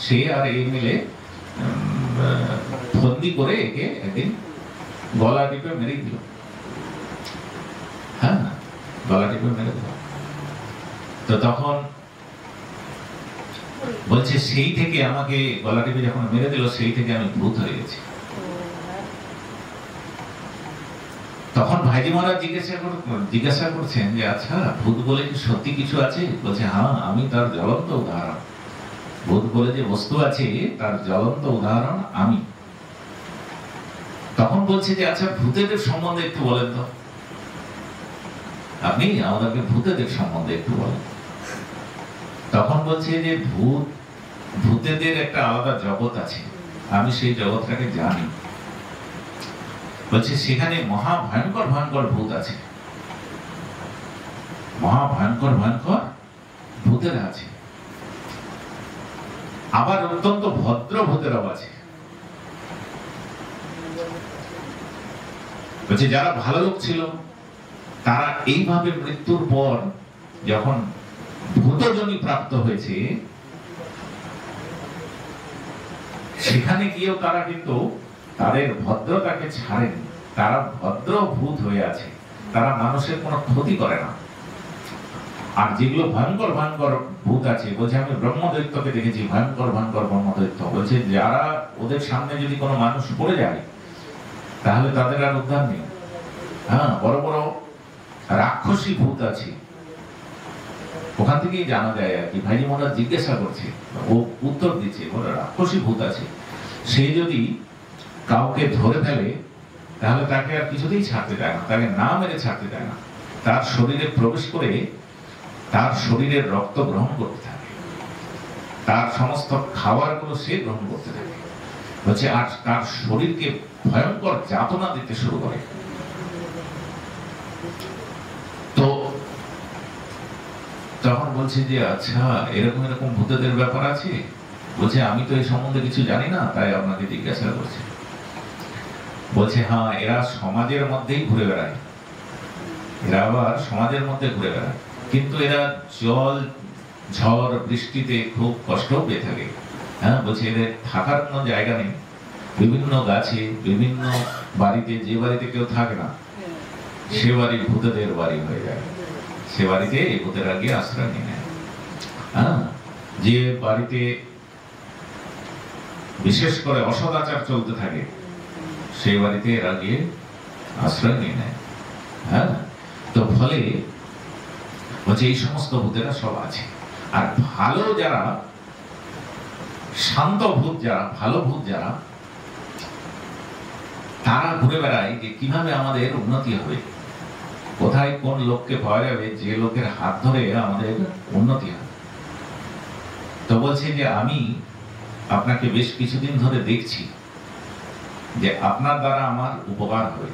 সে আর এই মিলে ফন্দি করে একে একদিন গলা টিপে মেরে দিল। হ্যাঁ, গলা টিপে মেরে দিল। তো তখন বলছে সেই থেকে আমাকে গলা টিপে যখন মেরে দিল, সেই থেকে আমি ভূত হয়ে গেছি। তখন ভাইজি মহারাজ জিজ্ঞাসা করছেন যে আচ্ছা, ভূত বলে কি সত্যি কিছু আছে? বলছে হ্যাঁ, আমি তার জ্বলন্ত উদাহরণ। ভূত বলে যে বস্তু আছে তার জ্বলন্ত উদাহরণ আমি। তখন বলছে যে আচ্ছা, ভূতেদের সম্বন্ধে একটু বলেন তো, আপনি আমাদেরকে ভূতেদের সম্বন্ধে একটু বলেন। তখন বলছে যে ভূতেদের একটা আলাদা জগৎ আছে, আমি সেই জগৎটাকে জানি। বলছে সেখানে মহা ভয়ঙ্কর ভয়ঙ্কর ভূত আছে, মহা ভয়ঙ্কর ভয়ঙ্কর ভূতেরা আছে, আবার অত্যন্ত ভদ্র ভূতেরাও আছে। বলছে যারা ভালো লোক ছিল তারা এইভাবে মৃত্যুর পর যখন ভূতজনি প্রাপ্ত হয়েছে, সেখানে গিয়েও তারা কিন্তু তাদের ভদ্রতাকে ছাড়েনি। তারা ভদ্র ভূত হয়ে আছে, তারা মানুষের কোনো ক্ষতি করে না। আর যেগুলো ভয়ঙ্কর ভয়ঙ্কর ভূত আছে, বলছে আমি ব্রহ্মদৈত্যকে দেখেছি, ভয়ঙ্কর ভয়ঙ্কর ব্রহ্মদৈত্য। বলছে যারা ওদের সামনে যদি কোনো মানুষ পড়ে যায় তাহলে তাদের আর উদ্ধার নেই। হ্যাঁ, বড় বড় রাক্ষসী ভূত আছে, ওখান থেকেই জানা যায় আর কি। ভাইজি মহারাজ জিজ্ঞাসা করছে, ও উত্তর দিচ্ছে, বড় রাক্ষসী ভূত আছে। সে যদি কাউকে ধরে ফেলে তাহলে তাকে আর কিছুতেই ছাড়তে দেয় না, তাকে না মেরে ছাড়তে দেয় না। তার শরীরে প্রবেশ করে তার শরীরের রক্ত গ্রহণ করতে থাকে, তার সমস্ত খাবারগুলো সে গ্রহণ করতে থাকে। বলছে আর তার শরীরকে ভয়ঙ্কর যাতনা দিতে শুরু করে। তো তখন বলছে যে আচ্ছা, এরকম এরকম ভূতেদের ব্যাপার আছে। বলছে আমি তো এই সম্বন্ধে কিছু জানি না, তাই আপনাকে জিজ্ঞাসা করছি। বলছে হ্যাঁ, এরা সমাজের মধ্যেই ঘুরে বেড়ায়, এরা আবার সমাজের মধ্যে ঘুরে বেড়ায়, কিন্তু এরা জল ঝড় বৃষ্টিতে খুব কষ্ট পেয়ে থাকে। হ্যাঁ, বলছে এদের থাকার কোনো জায়গা নেই, বিভিন্ন গাছে বিভিন্ন বাড়িতে, যে বাড়িতে কেউ থাকে না সে বাড়ি ভূতেদের বাড়ি হয়ে যায়, সে বাড়িতে এই ভূতেরা গিয়ে আশ্রয় নিয়ে নেয়। হ্যাঁ, যে বাড়িতে বিশেষ করে অসদাচার চলতে থাকে সেই বাড়িতে এরা গিয়ে আশ্রয় নিয়ে নেয়। হ্যাঁ, তো ফলে বলছে এই সমস্ত ভূতেরা সব আছে। আর ভালো যারা, শান্ত ভূত যারা, ভালো ভূত যারা, তারা ঘুরে বেড়ায় যে কিভাবে আমাদের উন্নতি হবে, কোথায় কোন লোককে পাওয়া যাবে যে লোকের হাত ধরে আমাদের উন্নতি হবে। তো বলছে যে আমি আপনাকে বেশ কিছুদিন ধরে দেখছি যে আপনার দ্বারা আমার উপকার হবে,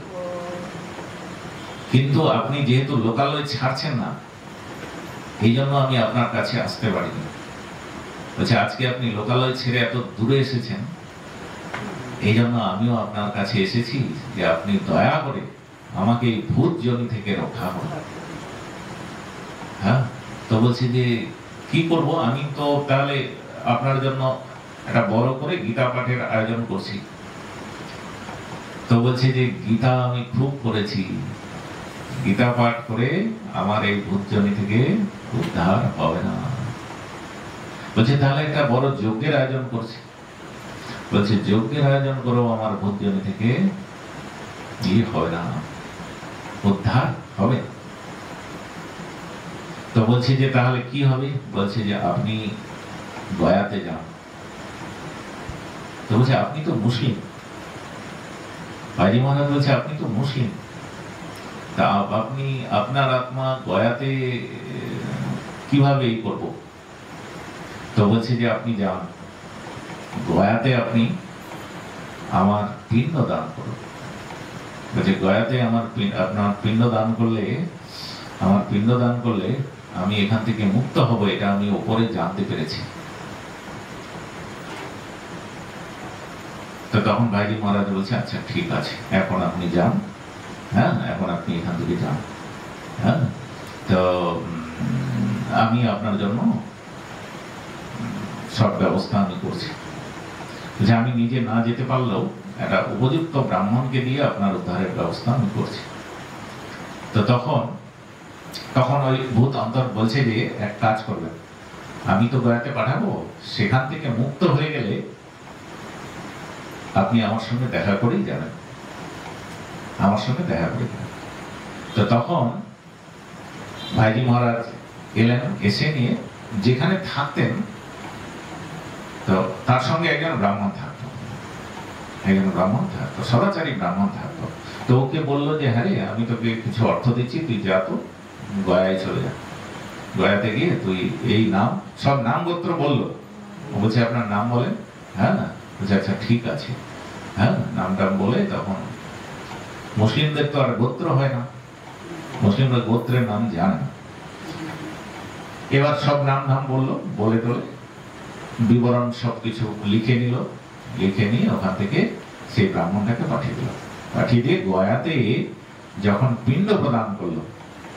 কিন্তু আপনি যেহেতু লোকালয় ছাড়ছেন না, এই জন্য আমি আপনার কাছে আসতে পারিনি। বলছে আজকে আপনি লোকালয় ছেড়ে এত দূরে এসেছেন, এই জন্য আমিও আপনার কাছে এসেছি যে আপনি দয়া করে আমাকে এই ভূত জনি থেকে রক্ষা করুন। হ্যাঁ, তো বলছি যে কি করব, আমি তো তাহলে আপনার জন্য একটা বড় করে গীতা পাঠের আয়োজন করছি। তো বলছে যে গীতা আমি খুব পড়েছি, গীতা পাঠ করে আমার এই ভূতজনি থেকে উদ্ধার হবে না। বলছে তাহলে একটা বড় যজ্ঞের আয়োজন করছে। বলছে যজ্ঞের আয়োজন করো, আমার ভূতজনি থেকে হবে না, উদ্ধার হবে। তো বলছে যে তাহলে কি হবে? বলছে যে আপনি গয়াতে যান। তো বলছে আপনি তো মুসলিম। বাজি মহারাজ বলছে আপনি তো মুসলিম, তা আপনি আপনার আত্মা গয়াতে কিভাবে করব? তো বলছে যে আপনি যান গয়াতে, আপনি আমার পিণ্ড দান করুন। বলছে গয়াতে আপনার পিণ্ড দান করলে, আমার পিণ্ড দান করলে আমি এখান থেকে মুক্ত হব, এটা আমি উপরে জানতে পেরেছি। তো তখন ভাইজি মহারাজ বলছে আচ্ছা ঠিক আছে, এখন আপনি যান। হ্যাঁ, এখন আপনি এখান থেকে যান। হ্যাঁ, তো আমি আপনার জন্য সব ব্যবস্থা আমি করছি। যে আমি নিজে না যেতে পারলেও একটা উপযুক্ত ব্রাহ্মণকে দিয়ে আপনার উদ্ধারের ব্যবস্থা আমি করছি। তো তখন ওই ভূত অন্তর বলছে যে এক কাজ করবেন, আমি তো গয়াতে পাঠাবো, সেখান থেকে মুক্ত হয়ে গেলে আপনি আমার সঙ্গে দেখা করেই যাবেন, আমার সঙ্গে দেখা করে যাবেন। তো তখন ভাইজি মহারাজ এলেন, এসে নিয়ে যেখানে থাকতেন, তো তার সঙ্গে একজন ব্রাহ্মণ থাকতো, সদাচারী ব্রাহ্মণ থাকতো। তো ওকে বললো যে হ্যাঁ রে, আমি তোকে কিছু অর্থ দিচ্ছি, তুই যা, তো গয়ায় চলে যা। গয়াতে গিয়ে তুই এই নাম, সব নাম গোত্র বললো। বলছে আপনার নাম বলেন। হ্যাঁ না, বলছে আচ্ছা ঠিক আছে। হ্যাঁ, নামটা বলে, তখন মুসলিমদের তো আর গোত্র হয় না, মুসলিমরা গোত্রের নাম জানে না। এবার সব নাম বললো, বলে তোলে বিবরণ সবকিছু লিখে নিল। লিখে নিয়ে ওখান থেকে সেই ব্রাহ্মণটাকে পাঠিয়ে দিল। পাঠিয়ে দিয়ে গয়াতে যখন পিণ্ড প্রদান করলো,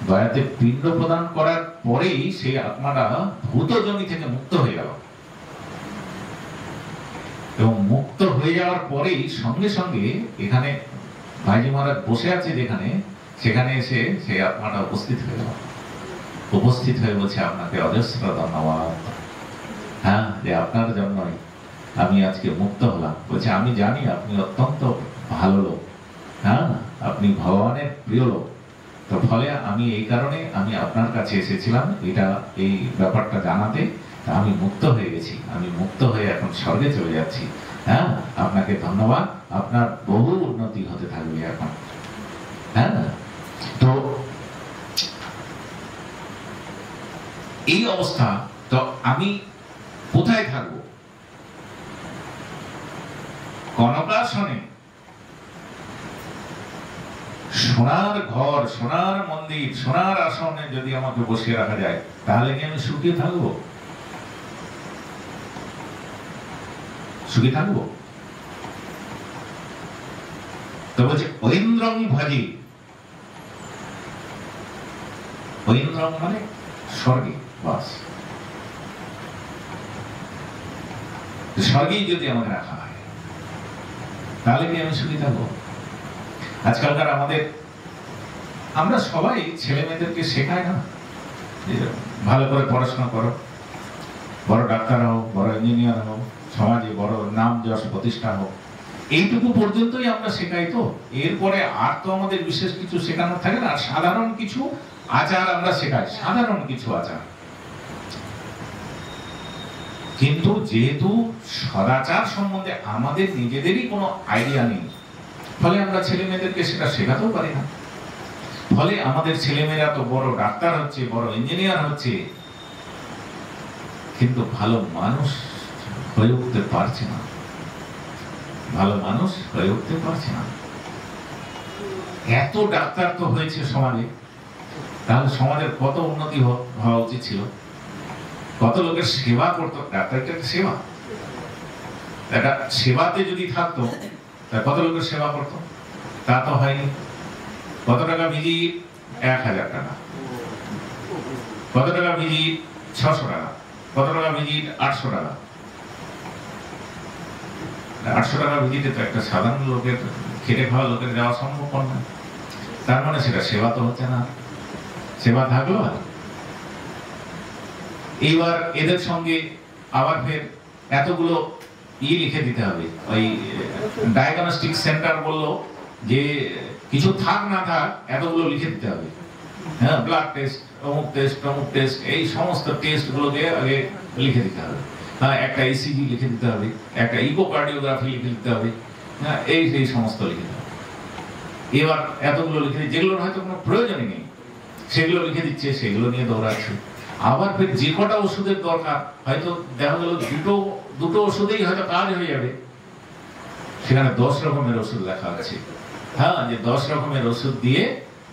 গয়াতে পিণ্ড প্রদান করার পরেই সেই আত্মাটা ভূতজনি থেকে মুক্ত হয়ে গেল। এবং মুক্ত হয়ে যাওয়ার পরেই সঙ্গে সঙ্গে এখানে ভাইজি মহারাজ বসে আছে যেখানে, সেখানে এসে সেই আত্মাটা উপস্থিত হয়ে গেল। উপস্থিত হয়ে বলছে আপনাকে অজস্র ধন্যবাদ। হ্যাঁ, যে আপনার জন্যই আমি আজকে মুক্ত হলাম। বলছে আমি জানি আপনি অত্যন্ত ভালো লোক, হ্যাঁ, আপনি ভগবানের প্রিয় লোক। তো ফলে আমি এই কারণে আমি আপনার কাছে এসেছিলাম, এটা এই ব্যাপারটা জানাতে। আমি মুক্ত হয়ে গেছি, আমি মুক্ত হয়ে এখন স্বর্গে চলে যাচ্ছি। হ্যাঁ, আপনাকে ধন্যবাদ, আপনার বহু উন্নতি হতে থাকবে এখন। হ্যাঁ, তো এই অবস্থা, তো আমি কোথায় থাকবো? কনকাসনে, সোনার ঘর, সোনার মন্দির, সোনার আসনে যদি আমাকে বসিয়ে রাখা যায়, তাহলে কি আমি সুখী থাকবো? সুখী থাকবো? তো বলছে ঐন্দ্রং ভজি। ঐন্দ্রং মানে স্বর্গে বাস। স্বর্গেই যদি আমাকে রাখা হয়, তাহলে কি আমি সুখী থাকবো? আজকালকার আমরা সবাই ছেলে মেয়েদেরকে শেখায় না যে ভালো করে পড়াশোনা করো, বড় ডাক্তার হও, বড় ইঞ্জিনিয়ার হও, সমাজে বড় নাম যশ প্রতিষ্ঠা হোক। এইটুকু পর্যন্তই আমরা শেখাই। তো এরপরে আর তো আমাদের বিশেষ কিছু শেখানোর থাকে না। আর সাধারণ কিছু আচার আমরা শেখাই, সাধারণ কিছু আচার। কিন্তু যেহেতু সদাচার সম্বন্ধে আমাদের নিজেদেরই কোনো আইডিয়া নেই, ফলে আমরা ছেলে মেয়েদেরকে সেটা শেখাতেও পারি না। ফলে আমাদের ছেলেমেয়েরা তো বড় ডাক্তার হচ্ছে, বড় ইঞ্জিনিয়ার হচ্ছে, কিন্তু ভালো মানুষ হয়ে উঠতে পারছে না, ভালো মানুষ হয়ে উঠতে পারছে না। এত ডাক্তার তো হয়েছে সমাজে, তাহলে সমাজের কত উন্নতি হওয়া উচিত ছিল, কত লোকের সেবা করতো। ডাক্তারটা একটা সেবা, একটা সেবাতে যদি থাকতো, কত লোকের সেবা করতো, তা তো হয়নি। কত টাকা ভিজিট? 1000 টাকা। কত টাকা ভিজিট? 600 টাকা। কত টাকা ভিজিট? 800 টাকা। 800 টাকা ভিজিটে তো একটা সাধারণ লোকের, খেটে খাওয়া লোকের যাওয়া সম্ভব নয়। তার মানে সেটা সেবা তো হচ্ছে না। সেবা থাকলো না। এইবার এদের সঙ্গে আবার ফের এতগুলো লিখে দিতে হবে। ওই ডায়াগনস্টিক সেন্টার বললো যে কিছু থাক না থাক এতগুলো লিখে দিতে হবে। হ্যাঁ, ব্লাড টেস্ট, অমুক টেস্ট, অমুক টেস্ট, এই সমস্ত টেস্ট গুলোকে আগে লিখে দিতে হবে। হ্যাঁ, একটা ইসিজি লিখে দিতে হবে, একটা ইকোকার্ডিওগ্রাফি লিখে দিতে হবে। হ্যাঁ, এই সমস্ত লিখে দিতে হবে। এবার এতগুলো লিখে যেগুলোর হয়তো কোনো প্রয়োজনই নেই সেগুলো লিখে দিচ্ছে, সেগুলো নিয়ে দৌড়াচ্ছে। আবার ফের যে কটা ওষুধের দরকার, হয়তো দেখা গেল দুটো ওষুধেই হয়তো কাজ হয়ে যাবে, সেখানে 10 রকমের ওষুধ লেখা আছে। হ্যাঁ, যে 10 রকমের ওষুধ দিয়ে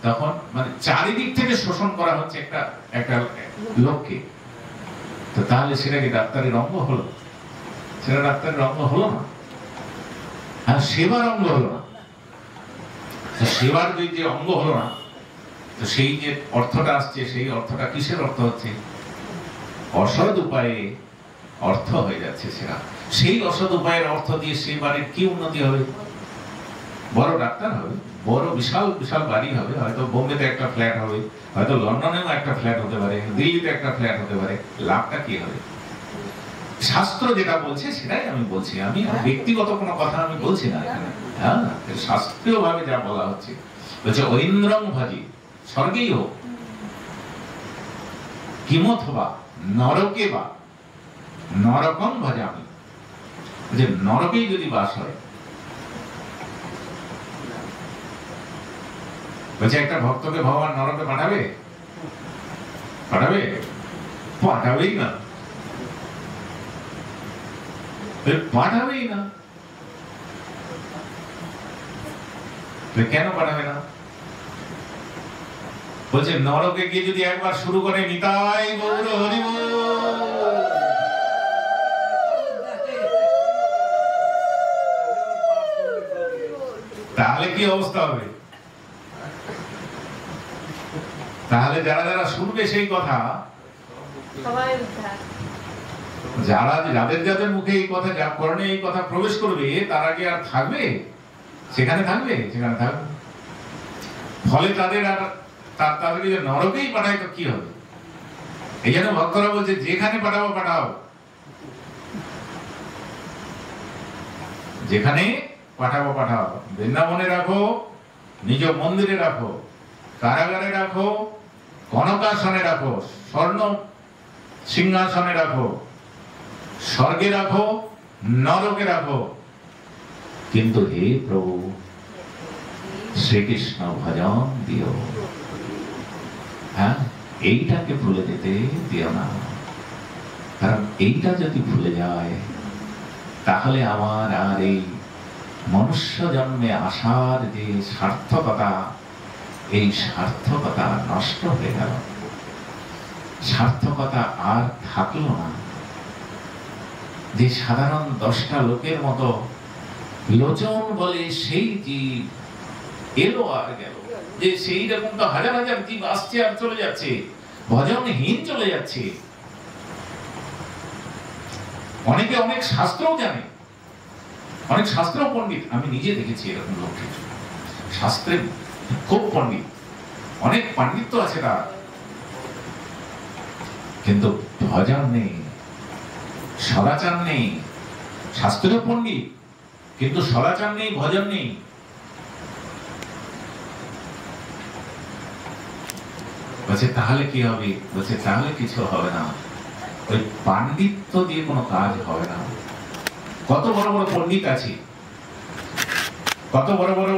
তখন মানে চারিদিক থেকে শোষণ করা হচ্ছে একটা লোককে। তো তাহলে সেটা কি ডাক্তারের অঙ্গ হলো? সেটা ডাক্তারের অঙ্গ হলো না। হ্যাঁ, সেবার অঙ্গ হলো না। সেবার যে অঙ্গ হলো না, তো সেই যে অর্থটা আসছে, সেই অর্থটা কিসের অর্থ হচ্ছে? অসৎ উপায়ে অর্থ হয়ে যাচ্ছে সেটা। সেই অসৎ উপায়ের অর্থ দিয়ে সেই বাড়ির কি উন্নতি হবে? বড় ডাক্তার হবে, বড় বিশাল বিশাল বাড়ি হবে, হয়তো বোম্বেতে একটা ফ্ল্যাট হবে, হয়তো লন্ডনেও একটা ফ্ল্যাট হতে পারে, দিল্লিতে একটা ফ্ল্যাট হতে পারে। লাভটা কি হবে? শাস্ত্র যেটা বলছে সেটাই আমি বলছি, আমি ব্যক্তিগত কোনো কথা আমি বলছি না এখানে। হ্যাঁ, শাস্ত্রীয় ভাবে যা বলা হচ্ছে, বলছে ঐন্দ্রং ভাজি, স্বর্গেই হোক, কিমথবা নরকে বা নরকম ভাজামি, যে নরকেই যদি বাস হয়। বলছে একটা ভক্তকে ভগবান নরকে পাঠাবে? পাঠাবেই না, পাঠাবেই না। কেন পাঠাবে না? বলছে নরকে গিয়ে যদি একবার শুরু করে নিতাই গৌর হরি বল, তাহলে কি অবস্থা হবে? তাহলে যারা যারা শুনবে সেই কথা, যাদের মুখে এই কথা, যা কর্ণে এই কথা প্রবেশ করবে, তারা কি আর থাকবে? সেখানে থাকবে? সেখানে থাকবে। ফলে তাদের আর তাদেরকে যে নরকেই পাঠায় তো কি হবে? এই জন্য ভক্তরা বলছে যেখানে পাঠাবো পাঠাও, যেখানে পাঠাবো পাঠাও। বৃন্দাবনে রাখো, নিজ মন্দিরে রাখো, কারাগারে রাখো, কনকাসনে রাখো, স্বর্ণ সিংহাসনে রাখো, স্বর্গে রাখো, নরকে রাখো, কিন্তু হে প্রভু শ্রীকৃষ্ণ ভজন দিও। হ্যাঁ, এইটাকে ভুলে যেতে দিও না। কারণ এইটা যদি ভুলে যায়, তাহলে আমার আর এই মনুষ্য জন্মে আসার যে সার্থকতা, এই সার্থকতা নষ্ট হয়ে গেল, সার্থকতা আর থাকলো না। যে সাধারণ 10টা লোকের মতো লোচন বলে সেই জীব এলো আর গেল, যে সেই রকম তো হাজার হাজার জীব আসছে আর চলে যাচ্ছে, ভজনহীন চলে যাচ্ছে। অনেকে অনেক শাস্ত্রও জানে, অনেক শাস্ত্র পণ্ডিত, আমি নিজে দেখেছি এরকম লোককে, শাস্ত্রে খুব পণ্ডিত, অনেক পাণ্ডিত্য আছে তার, কিন্তু ভজন নেই, সদাচার নেই। শাস্ত্রীয় পণ্ডিত কিন্তু সদাচার নেই, ভজন নেই। বলছে তাহলে কি হবে? বলছে তাহলে কিছু হবে না, ওই পাণ্ডিত্য দিয়ে কোনো কাজ হবে না। কত বড় বড় পণ্ডিত আছে, কত বড় বড়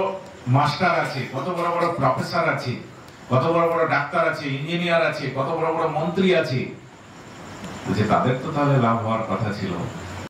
মাস্টার আছে, কত বড় বড় প্রফেসর আছে, কত বড় বড় ডাক্তার আছে, ইঞ্জিনিয়ার আছে, কত বড় বড় মন্ত্রী আছে। বলছে তাদের তো তাহলে লাভ হওয়ার কথা ছিল,